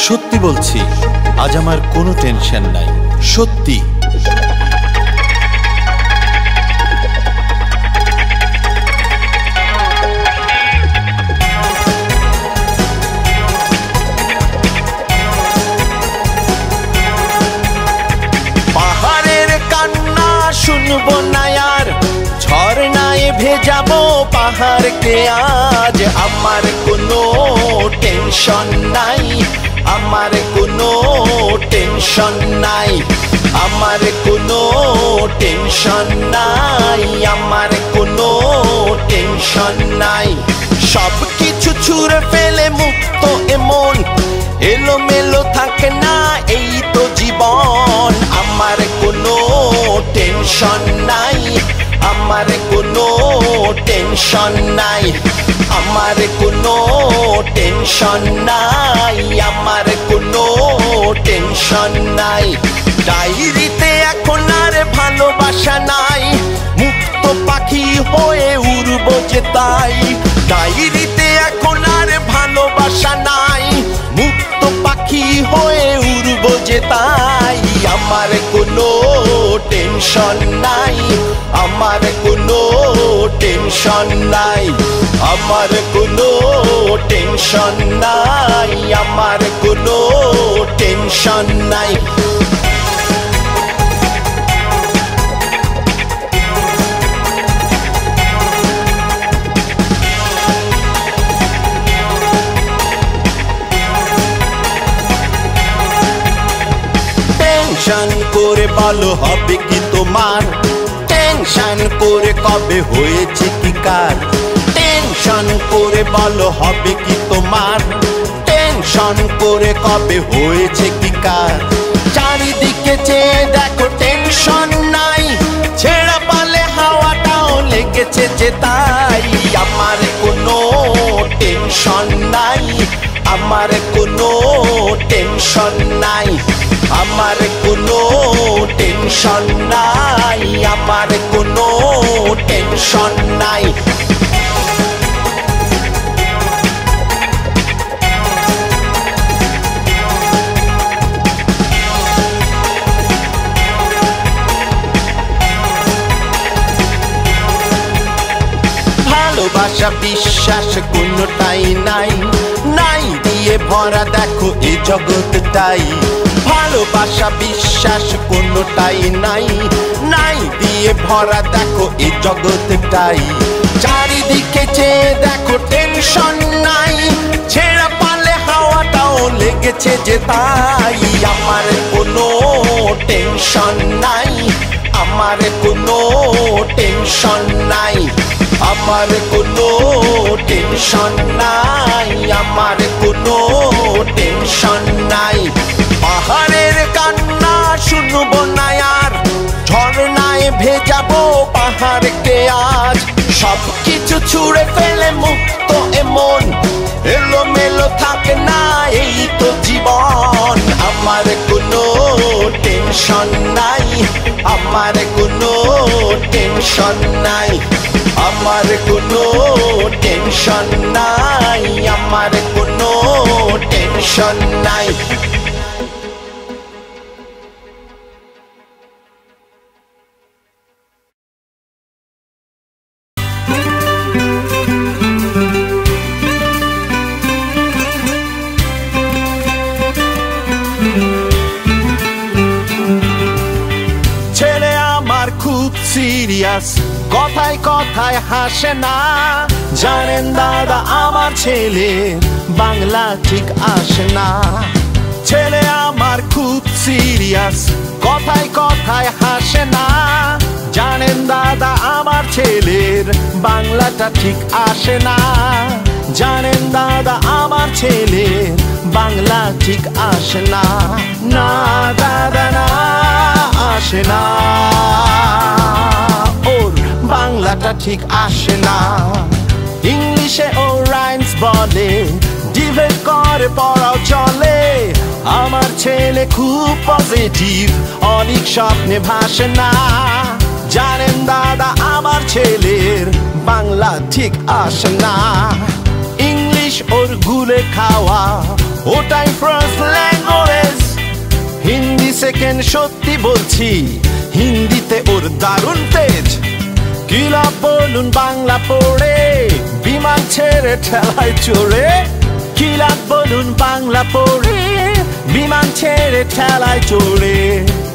সত্যি বলছি, আজ আমার কোনো টেনশন নাই, সত্যি। পাহাড়ের কান্না শুনবো না আর, ঝর্ণায় ভেজাবো পাহাড়কে আজ। আমার কোনো টেনশন নাই, আমার কোনো টেনশন নাই, আমার কোনো টেনশন নাই, আমার কোনো টেনশন নাই। সব কিছু ছুঁড়ে ফেলে মুক্ত এমন, এলোমেলো থাকে না এই তো জীবন। আমার কোনো টেনশন নাই, আমার কোনো টেনশন নাই, আমার কোনো টেনশন নাই, আমার কোনো টেনশন নাই। ডায়েরিতে এখন আর ভালোবাসা নাই, মুক্ত পাখি হয়ে উড়বো যে তাই। ডায়েরিতে এখন আর ভালোবাসা নাই, মুক্ত পাখি হয়ে উড়বো যে তাই। আমার কোনো টেনশন নাই, আমার কোনো টেনশন নাই, আমার কোনো টেনশন নাই, আমার কোনো টেনশন নাই। টেনশন করে বলো হবে কি তোমার, টেনশন করে কবে হয়েছে কি কার। টেনশন করে বলো হবে কি তোমার, টেনশন করে কবে হয়েছে কি কার। চারিদিকে চেয়ে দেখো টেনশন নাই, ছেঁড়া পালে হাওয়াটাও লেগেছে যে তাই। আমার কোনো টেনশন নাই, আমার কোনো টেনশন নাই, আমার কোনো টেনশন নাই, আমার কোনো টেনশন নাই। ভালোবাসা বিশ্বাস কোনোটাই নাই, নাই দিয়ে ভরা দেখো এ জগৎটাই। ভালোবাসা বিশ্বাস কোনোটাই নাই, নাই দিয়ে ভরা দেখো এ জগৎটাই। চারিদিকে চেয়ে দেখো টেনশন নাই, ছেঁড়া পালে হাওয়াটাও লেগেছে যে তাই। আমার কোনো টেনশন নাই, আমার কোনো টেনশন নাই, আমার কোনো টেনশন নাই, আমার কোনো টেনশন নাই। পাহাড়ের কান্না শুনবো না আর, ঝর্ণায় ভেজাবো পাহাড়কে আজ। সব কিছু ছুঁড়ে ফেলে মুক্ত এমন, এলোমেলো থাকে না এই তো জীবন। আমার কোনো টেনশন নাই, আমার কোনো টেনশন নাই, আমার কোনো টেনশন নাই, আমার কোনো টেনশন নাই। ছেলে আমার খুব সিরিয়াস, কথায় কথায় হাসে না। জানেন দাদা আমার ছেলে বাংলা ঠিক আসে না। ছেলে আমার খুব সিরিয়াস, কথায় কথায় হাসে না। জানেন দাদা আমার ছেলের বাংলাটা ঠিক আসে না। জানেন দাদা আমার ছেলের বাংলা ঠিক আসে না। না দাদা না আসে না, ওর বাংলাটা ঠিক আসে না। ইংলিশে ও রাইমস বলে, ডিবেট করে পড়াও চলে। আমার ছেলে খুব পজিটিভ, অনেক স্বপ্নে ভাসে না। জানেন দাদা আমার ছেলের বাংলা ঠিক আসে না। ইংলিশ ওর গুলে খাওয়া, ওটাই ফার্স্ট ল্যাঙ্গুয়েজ। হিন্দি সেকেন্ড, সত্যি বলছি হিন্দিতে ওর দারুণ তেজ। কি লাভ বলুন বাংলা পড়ে, বিমান ছেড়ে ঠেলায় চড়ে। কি লাভ বলুন বাংলা পড়ে, বিমান ছেড়ে ঠেলায় চড়ে।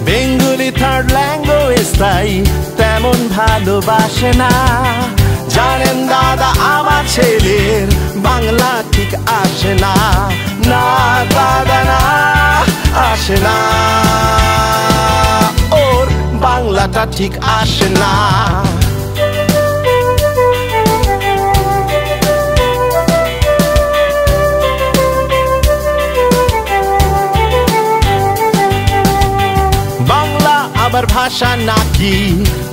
বেঙ্গলি থার্ড ল্যাঙ্গুয়েজ তাই তেমন ভালোবাসে না। জানেন দাদা আমার ছেলের বাংলা ঠিক আসে না। না দাদা না, আসে না, ওর বাংলাটা ঠিক আসে না। বাংলা আবার ভাষা নাকি,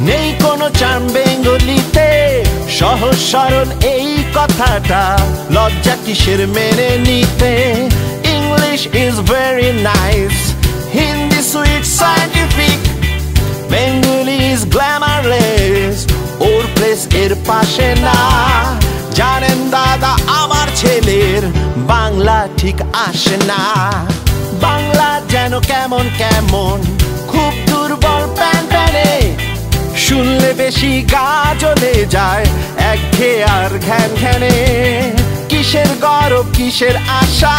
নেই কোনো চার্ম বেঙ্গলিতে। সহজ সরল এই কথাটা লজ্জা কিসের মেনে নিতে। English is very nice, Hindi sweet scientific, Bengali is glamourless, or place এর পাশে না। জানেন দাদা আমার ছেলের বাংলা ঠিক আসে না। বাংলা যেন কেমন কেমন, খুব দুর্বল প্যান প্যানে। শুনলে বেশি গা জ্বলে যায়, একঘেয়ে আর ঘ্যান ঘ্যানে। কিসের গরব কিসের আশা,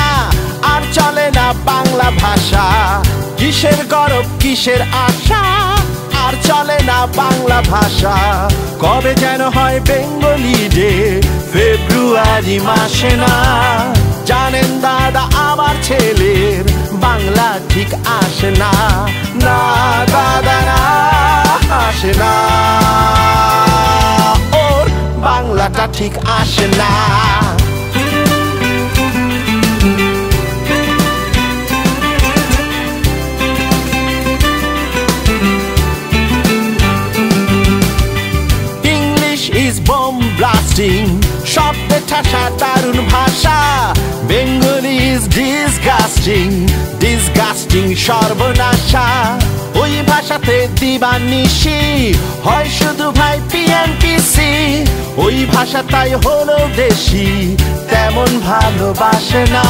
আর চলে না বাংলা ভাষা। কিসের গরব কিসের আশা, আর চলে না বাংলা ভাষা। কবে যেন হয় বেঙ্গলি ডে, ফেব্রুয়ারি মাসে না। জানেন দাদা আমার ছেলের বাংলা ঠিক আসে না। না দাদা না, আসে না, ওর বাংলাটা ঠিক আসে না। ইংলিশ ইজ বোম ব্লাস্টিং, শব্দে ঠাসা দারুণ ভাষা। বেঙ্গলি ইজ ডিসগাস্টিং, ডিসগাস্টিং সর্বনাশা। ওই ভাষাতে দিবানিশি হয় শুধু ভাই পিএনপিসি। ওই ভাষা তাই হলো দেশি, তেমন ভালোবাসে না।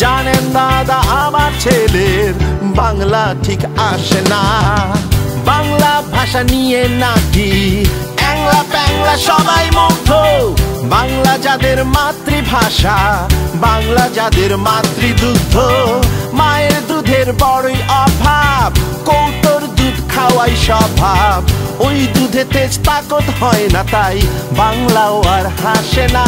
জানেন দাদা আমার ছেলের বাংলা ঠিক আসে না। বাংলা ভাষা নিয়ে নাকি অ্যাংলা প্যাংলা সবাই মুগ্ধ। বাংলা যাদের মাতৃভাষা, বাংলা যাদের মাতৃদুগ্ধ। মায়ের দুধের বড়ই অভাব, কৌটোর দুধ খাওয়াই স্বভাব। ওই দুধে তেজ তাকত হয় না, তাই বাংলাও আর হাসে না।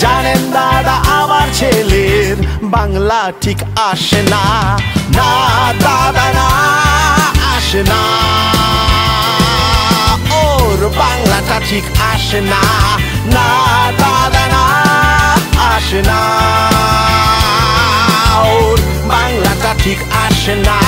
জানেন দাদা আমার ছেলের বাংলা ঠিক আসে না। না দাদা না, আসে না, ওর বাংলাটা ঠিক আসে না। না দাদা না, আসে না, ওর বাংলাটা ঠিক আসে না।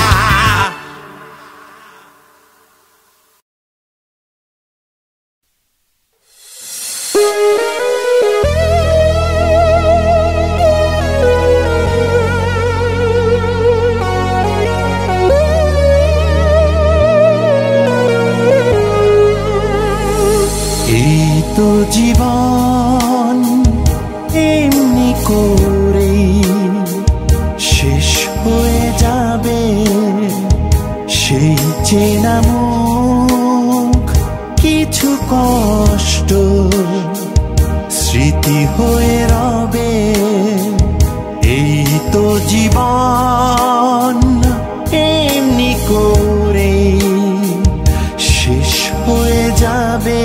এই তো জীবন এমনি করেই শেষ হয়ে যাবে। সেই চেনা মুখ, কিছু কষ্ট স্মৃতি হয়ে রবে। এই তো জীবন এমনি করেই শেষ হয়ে যাবে।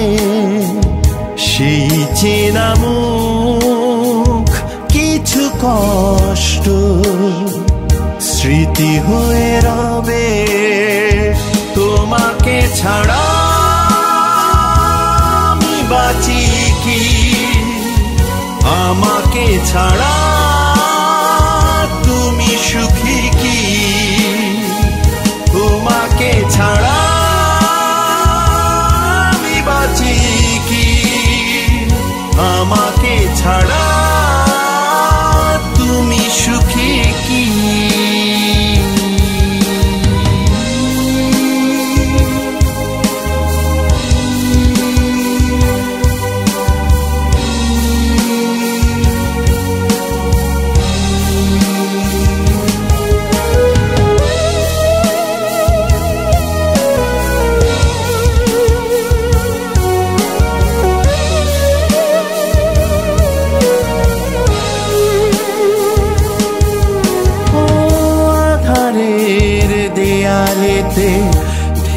সেই চেনা মুখ, কিছু কষ্ট স্মৃতি হয়ে রবে। তোমাকে ছাড়া আমি বাঁচি কি, আমাকে ছাড়া তুমি সুখী কি। তোমাকে ছাড়া আমি বাঁচি কি, আমাকে ছাড়া তুমি সুখী কি।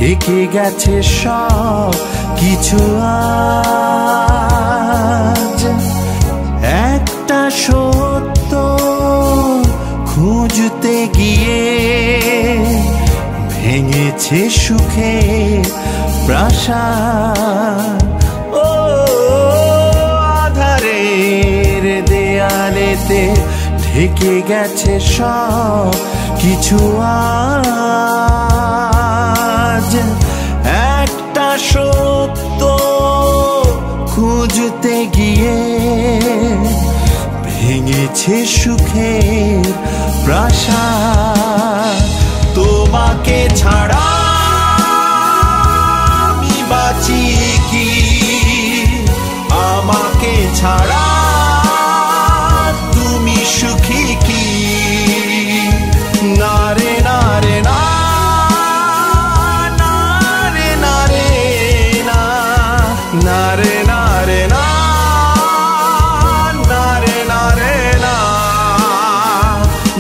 থেকে গেছে সব কিছু আজ একটা সত্য খুঁজতে গিয়ে ভেঙেছে সুখে প্রাসাদ ও আধারের দেয়ালেতে থেকে গেছে সব কিছু আজ একটা সত্য খুঁজতে গিয়ে ভেঙেছে সুখের প্রাসাদ তোমাকে ছাড়া আমি বাঁচি কি আমাকে ছাড়া তুমি সুখী কি না রে না রে না না রে না রে না না রে না রে না না রে না রে না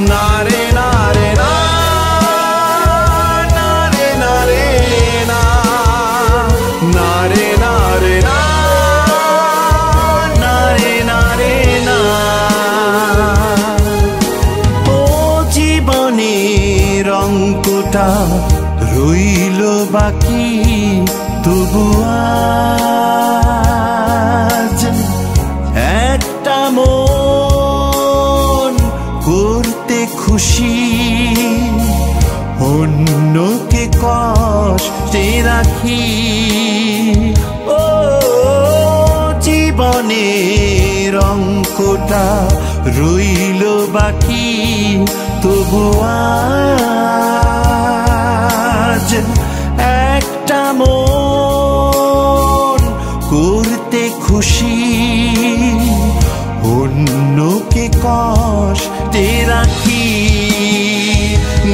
না রে না রে না না রে না রে না না রে না রে না না রে না রে না ও জীবনের অঙ্কটা রইল বাকি তবু আজ একটা মন করতে খুশি অন্যকে কষ্টে রাখি ও জীবনের অঙ্কটা রইল বাকি তবু আজ একটা মন করতে খুশি অন্যকে কষ্টে রাখি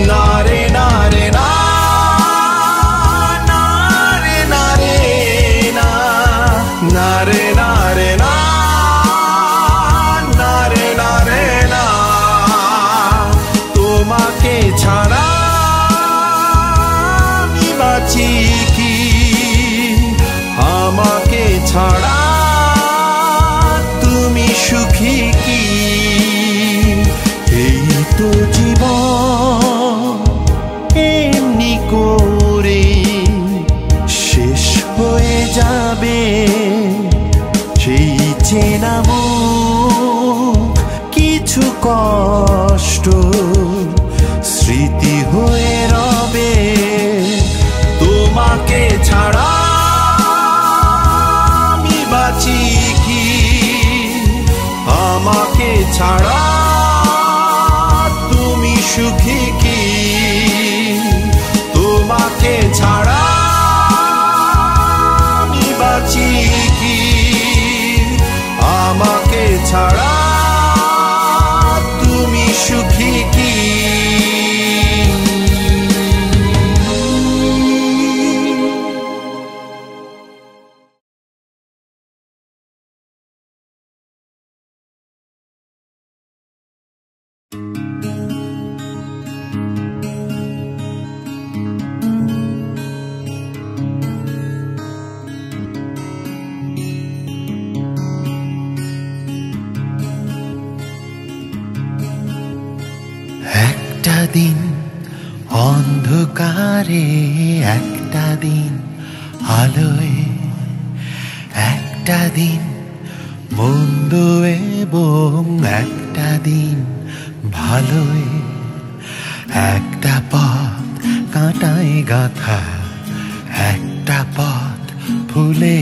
না রে না রে না না রে না রে না না রে না রে না না রে না রে না তোমাকে ছাড়া আমি বাঁচি কি আমাকে ছাড়া তুমি সুখী কি এই তো জীবন এমনি করে শেষ হয়ে যাবে সেই চেনা মুখ কিছু কষ্ট স্মৃতি হয়ে রবে তোমাকে ছাড়া আমি বাঁচি কি আমাকে ছাড়া তুমি সুখী কি তোমাকে ছাড়া আমি বাঁচি কি আমাকে ছাড়া তুমি সুখী কি একটা দিন অন্ধকারে একটা দিন আলোয় একটা দিন মন্দ এবং একটা দিন ভালোয় একটা পথ কাঁটায় গাঁথা একটা পথ ফুলে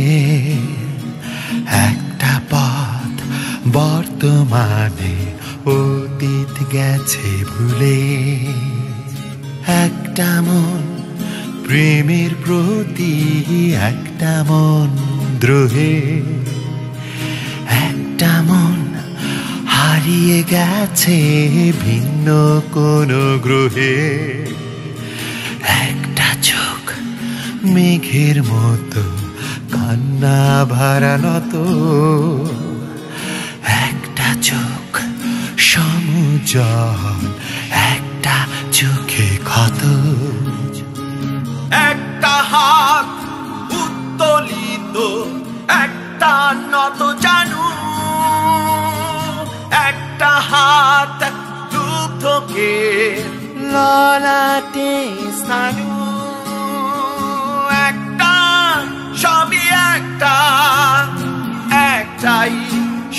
একটা পথ বর্তমানে অতীত গেছে ভুলে একটা মন প্রেমের প্রতি একটা মন দ্রোহে একটা মন হারিয়ে গেছে ভিন্ন কোনো গ্রহে একটা চোখ মেঘের মতো কান্না ভারানত একটা চোখ সমুজল একটা চোখে ক্ষত একটা একটা হাত উত্তোলিত, একটা নত জানু, একটা হাত দুগ্ধকে ললাটে স্নানু, একটা সবই একটা, একটাই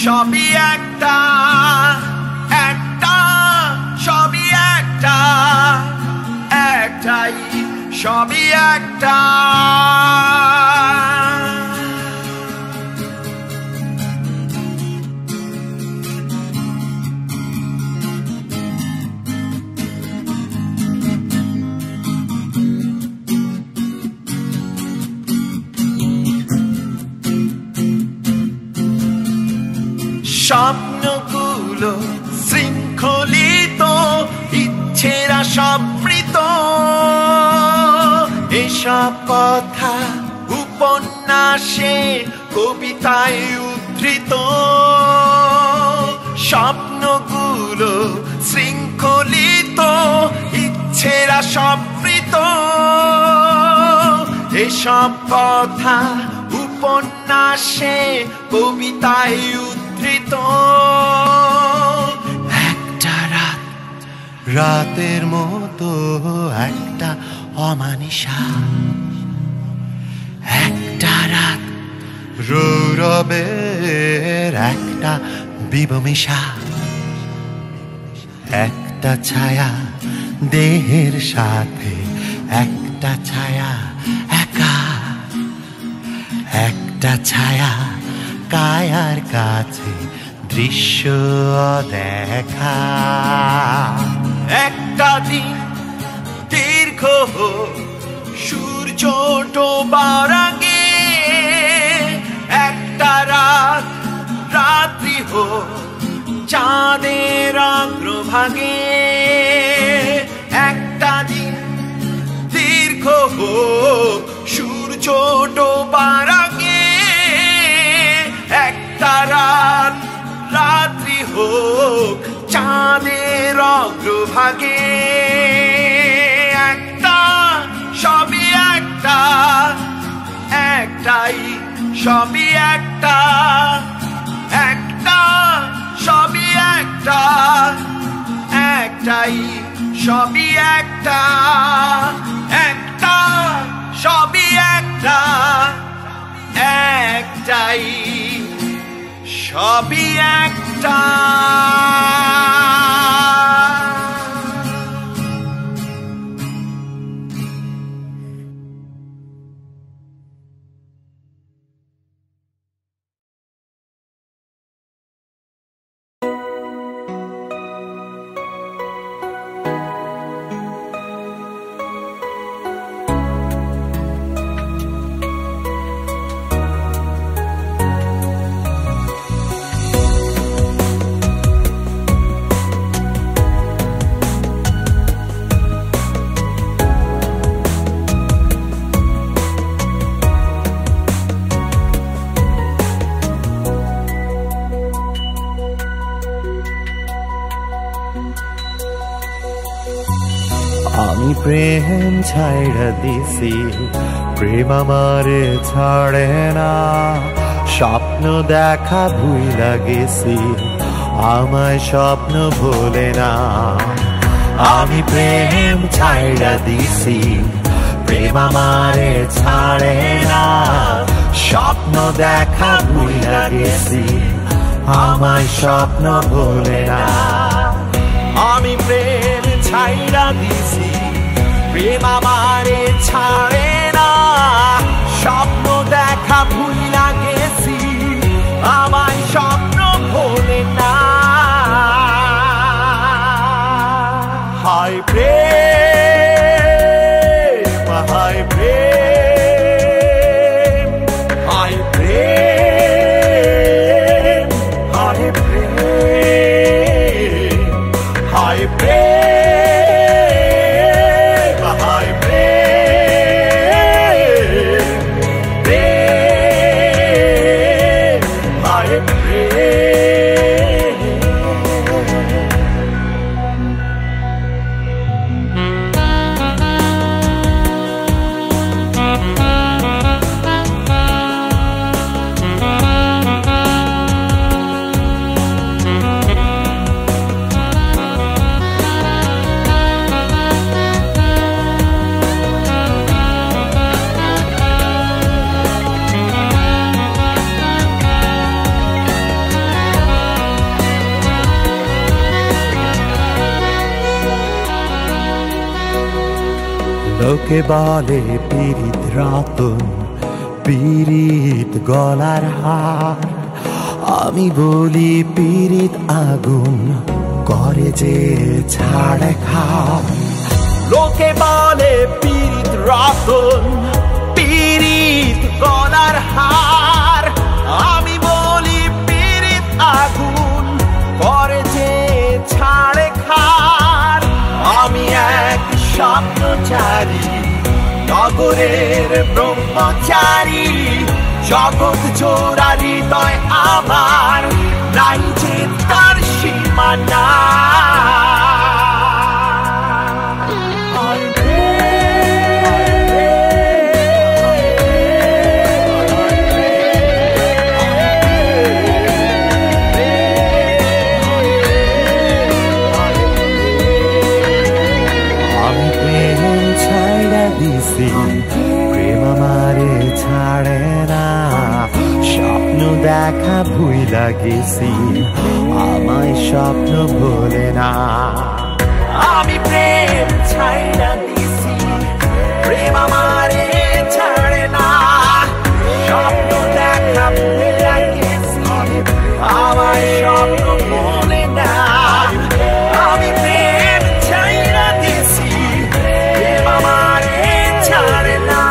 সবই একটা, একটা সবই একটা, একটাই সবই একটা। স্বপ্নগুলো শৃঙ্খলিত, ইচ্ছেরা সম্পৃত, এসব কথা উপন্যাসে কবিতায় উদ্ধৃত। স্বপ্নগুলো শৃঙ্খলিত, ইচ্ছেরা সম্পৃত, এসব কথা উপন্যাসে কবিতায় উদ্ধৃত। একটা রাত, রাতের মতো একটা অমানিসা, একটা রাত রৌরবের একটা বিবমিশা, একটা ছায়া দেহের সাথে একটা ছায়া একা, একটা ছায়া কায়ার কাছে দৃশ্য দেখা। একটা দিন দীর্ঘ হোক সূর্য ডোবার আগে, একটা রাত রাত্রি হোক চাঁদের অগ্রভাগে, একটা দিন দীর্ঘ হোক সূর্য ডোবার আগে, একটা রাত রাত্রি হোক চাঁদের অগ্রভাগে, একটা সবই একটা, একটাই সবই একটা, একটা সবই একটা, একটাই সবই একটা, একটা সবই একটা, একটাই সবই একটা। আমি প্রেম ছাইড়া দিছি, প্রেম আমারে ছাড়ে না, স্বপ্ন দেখা ভুইলা গেছি, আমায় স্বপ্ন ভোলে না। আমি প্রেম ছাইড়া দিছি, প্রেম আমারে ছাড়ে না, স্বপ্ন দেখা ভুইলা গেছি, আমায় স্বপ্ন ভোলে না। আমি প্রেম ছাইড়া দিছি, প্রেম আমারে ছাড়ে না, স্বপ্ন দেখা ভুইলা গেছি, আমায় স্বপ্ন ভোলে না। হায় প্রেম, হায় প্রেম, হায় প্রেম, হায় প্রেম, হায় প্রেম, হায় প্রেম, প্রেম, হায় প্রেম। লোকে বলে পীড়িত রতন, পীড়িত গলার হার, আমি বলি পীড়িত আগুন করে যে ছাড়ে খাও। লোকে বলে পীড়িত রতন, পীড়িত গলার হার, আমি বলি পীড়িত আগুন করে যে ছাড়ে খার। আমি এক স্বপ্নচারী, নগরের ব্রহ্মচারী, জগৎ জোড়া হৃদয় আমার, নাই যে তার সীমানা। প্রেম আমারে ছাড়ে না, স্বপ্ন দেখা ভুইলা গেছি, আমায় স্বপ্ন ভোলে না। আমি প্রেম ছাইড়া দিছি, প্রেম আমারে ছাড়ে না, স্বপ্ন দেখা ভুইলা গেছি, আমায় স্বপ্ন ভোলে না। আমি প্রেম ছাইড়া দিছি, প্রেম আমারে ছাড়ে না,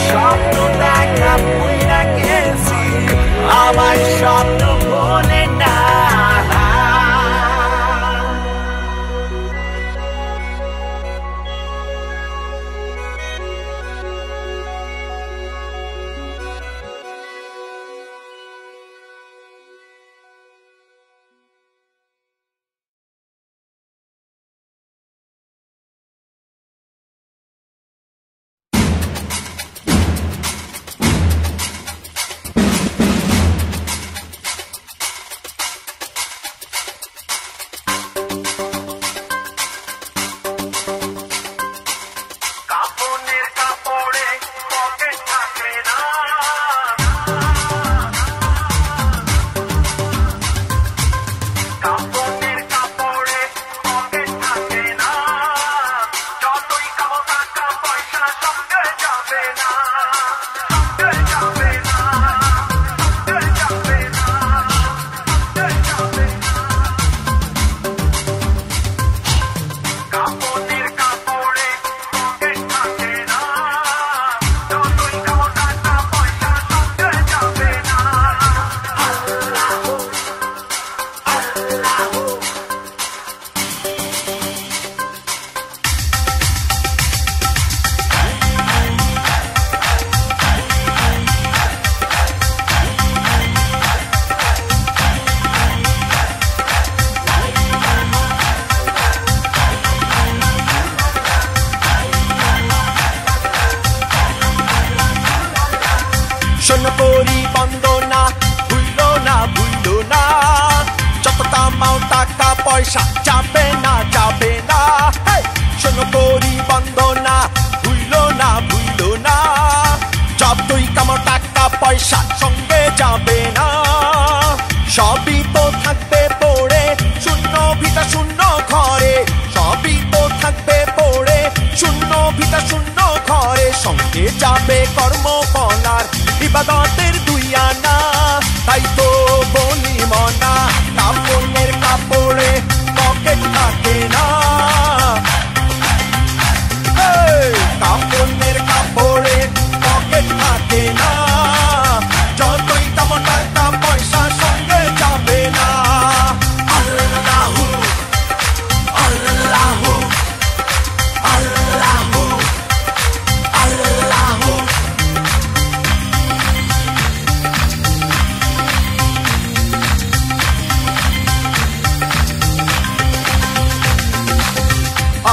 স্বপ্ন দেখা ভুইলা গেছি, আমায় স্বপ্ন ভোলে না। শোনো করি বন্দনা, ভুইলো না ভুইলো না, যত কামাও টাকা পয়সা যাবে না যাবে না। শোনো করি বন্দনা, ভুইলো না ভুইলো না, যতই কামাও টাকা পয়সা সঙ্গে যাবে না। সবই তো থাকবে পড়ে শূন্য ভিটা শূন্য ঘরে, সবই তো থাকবে পড়ে শূন্য ভিটা শূন্য ঘরে, সঙ্গে যাবে কর্মকলার ইবাদতের দুই আনা। তাই তো বলি মনা, কাপড়ের কাপড়ে পকেট থাকে না, কাপড়ের কাপড়ে পকেট থাকে না, যতই তেমন টাকা পয়সা সঙ্গে যাবে না। আল্লাহু আল্লাহু আল্লাহু আল্লাহু।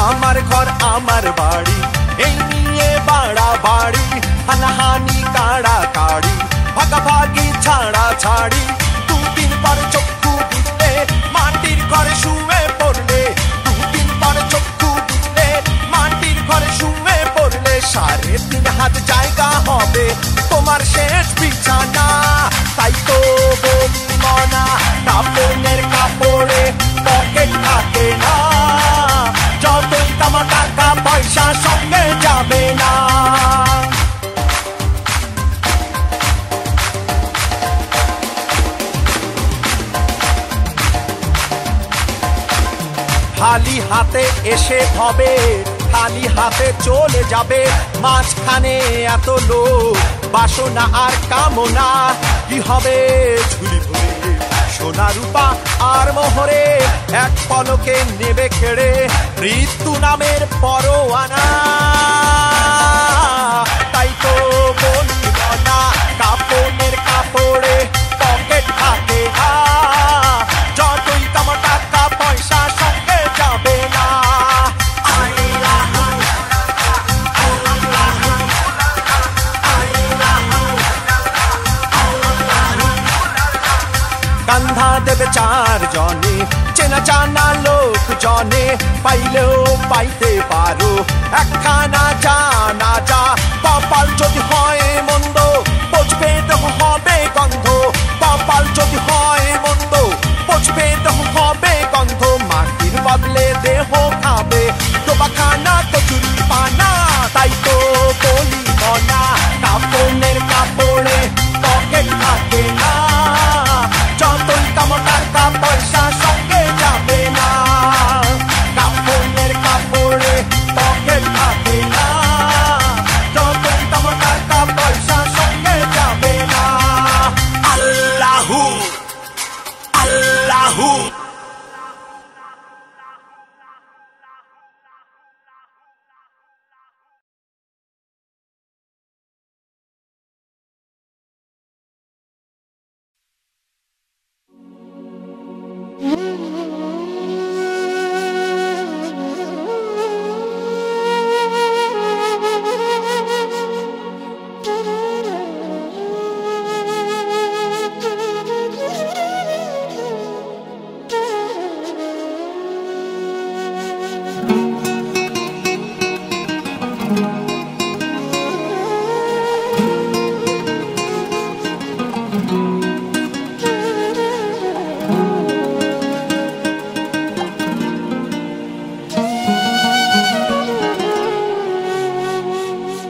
আমার ঘর আমার বাড়ি, এই নিয়ে বাড়া বাড়ি, হানাহানি কাড়া কাড়ি, ভাগাভাগি ছাড়া ছাড়ি, দুদিন পর চক্ষু দিলে মাটির ঘরে শুয়ে পড়লে, দুদিন পর চক্ষু দিলে মাটির ঘরে শুয়ে পড়লে, 3.5 হাত জায়গা হবে তোমার শেষ বিছানা। তাই তো বলি মনা, কাপড়ের কাপড়ে পকেট থাকে না, যতই তোমার টাকা পয়সা সঙ্গে খালি হাতে এসে হবে, খালি হাতে চলে যাবে। মাঝখানে এত লোক, বাসনা আর কামনা, কি হবে ঝুলি ধরে সোনা রূপা আর মোহরে, এক পলকে নেবে খেড়ে মৃত্যু নামের পরোয়ানা। তাই তো বলি না, কাপড়ের কাপড়ে পকেট থাকে না, যতই তোমার টাকা পয়সা সঙ্গে যাবে না। কান্ধা দেবে চার জনে, চেনা জানা লোক জনে, পাইলেও পাইতে পারো একখানা জানা যা। কপাল যদি হয় মন্দ, পচবে দেহ হবে গন্ধ। কপাল যদি হয় মন্দ, পচবে দেহ হবে গন্ধ। মাটির বদলে দেহ খাবে ডোবাখানা কচুরি পানা। তাই তো বলি না, কাপড়ের কাপড়ে পকেট থাকে না, যতই কামো টাকা পয়সা সঙ্গে যাবে না। কাপড়ের কাপড়ে পকেট থাকে না, যতই কামো টাকা পয়সা সঙ্গে যাবে না। আল্লাহু আল্লাহু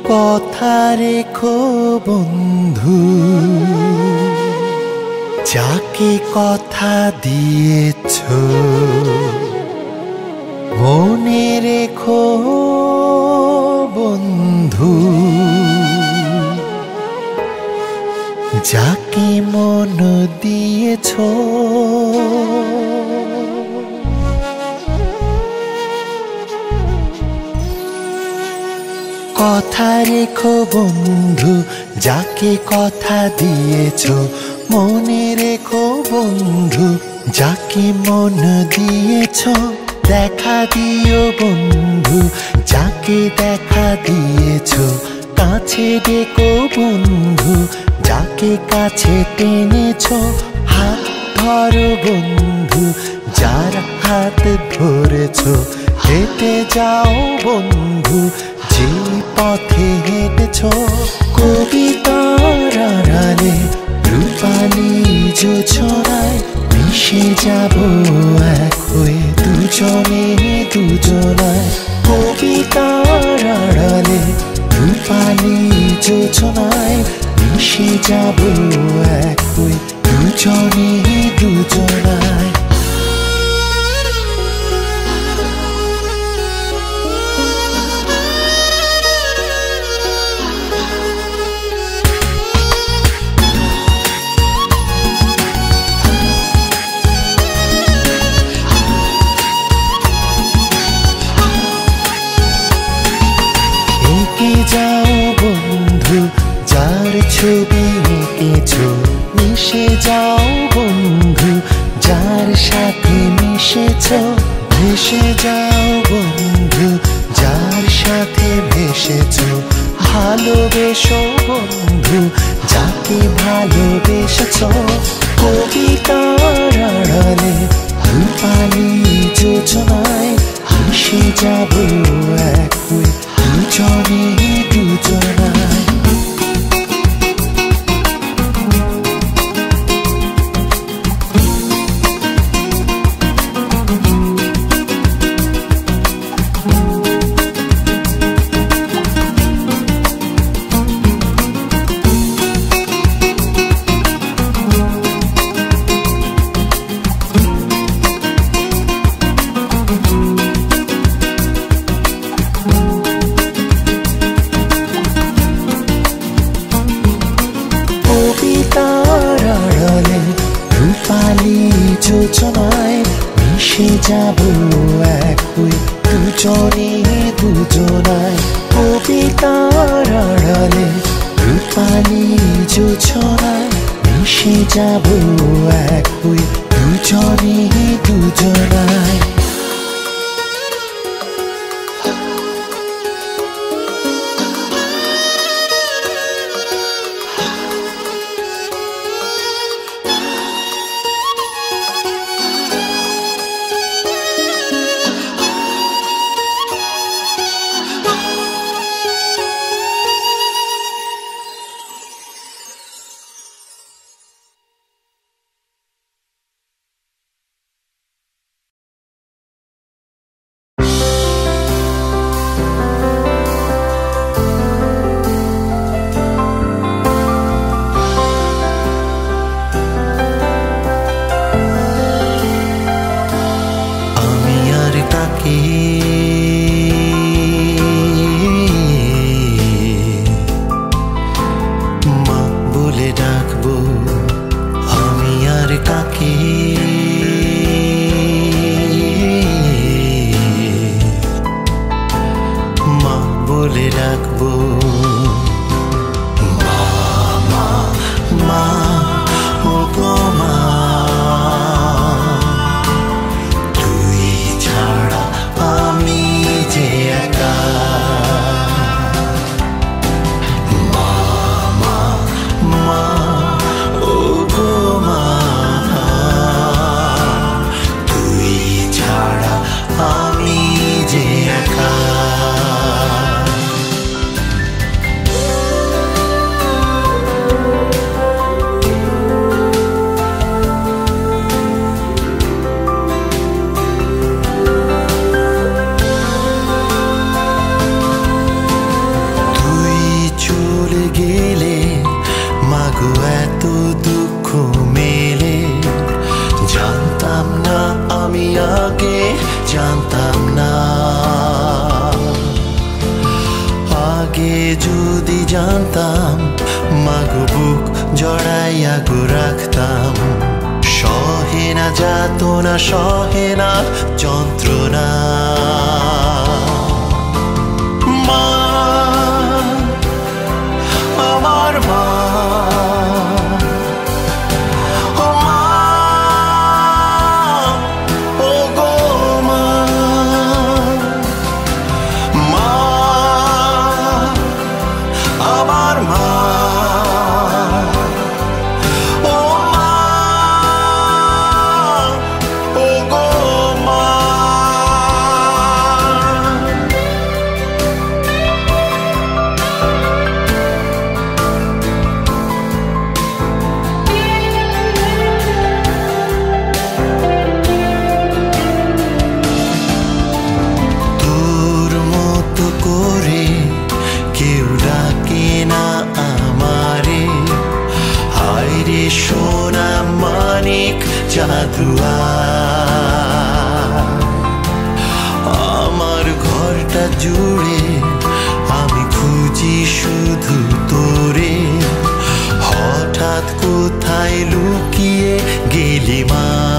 কথা রেখো বন্ধু, যাকে কথা দিয়েছ মনে রেখো বন্ধু, যাকে মন দিয়েছ। কথা রেখো বন্ধু, যাকে কথা দিয়েছ মনে রেখো বন্ধু, যাকে মন দিয়েছ। দেখা দিও বন্ধু, যাকে দেখা দিয়েছ। কাছে ডেকো বন্ধু, যাকে কাছে টেনেছ। হাত ধরো বন্ধু, যার হাত ধরেছ। হেঁটে যাও বন্ধু, যে পথে হেঁটেছ। কবিতার আড়ালে রূপালী যোছনায় মিশে যাব এক হয়ে দুজনে দুজনায়। কবিতার আড়ালে রূপালী যোছনায় মিশে যাব এক হয়ে দুজনে দুজনায়। যাও বন্ধু, যার ছবি এঁকেছ। মিশে যাও বন্ধু, যার সাথে মিশেছ। ভেসে যাও বন্ধু, যার সাথে ভেসেছ। ভালোবেসো বন্ধু, যাকে ভালোবেসেছ। কবিতার আড়ালে রূপালী যোছনায় মিশে যাব এক হয়ে দুজনে দুজনায়। যোজনায় মিশে যাব এক হয়ে দুজনে দুজনায় কবিতার আড়ালে রূপালী যোজনায় মিশে যাব এক হয়ে দুজনে দুজনায় জানতাম মাগো বুক জড়াইয়া গো রাখতাম সহে না যাতনা সহে না যন্ত্রণা মা আমার মা আমার ঘরটা জুড়ে আমি খুঁজি শুধু তোরে হঠাৎ কোথায় লুকিয়ে গেলি মা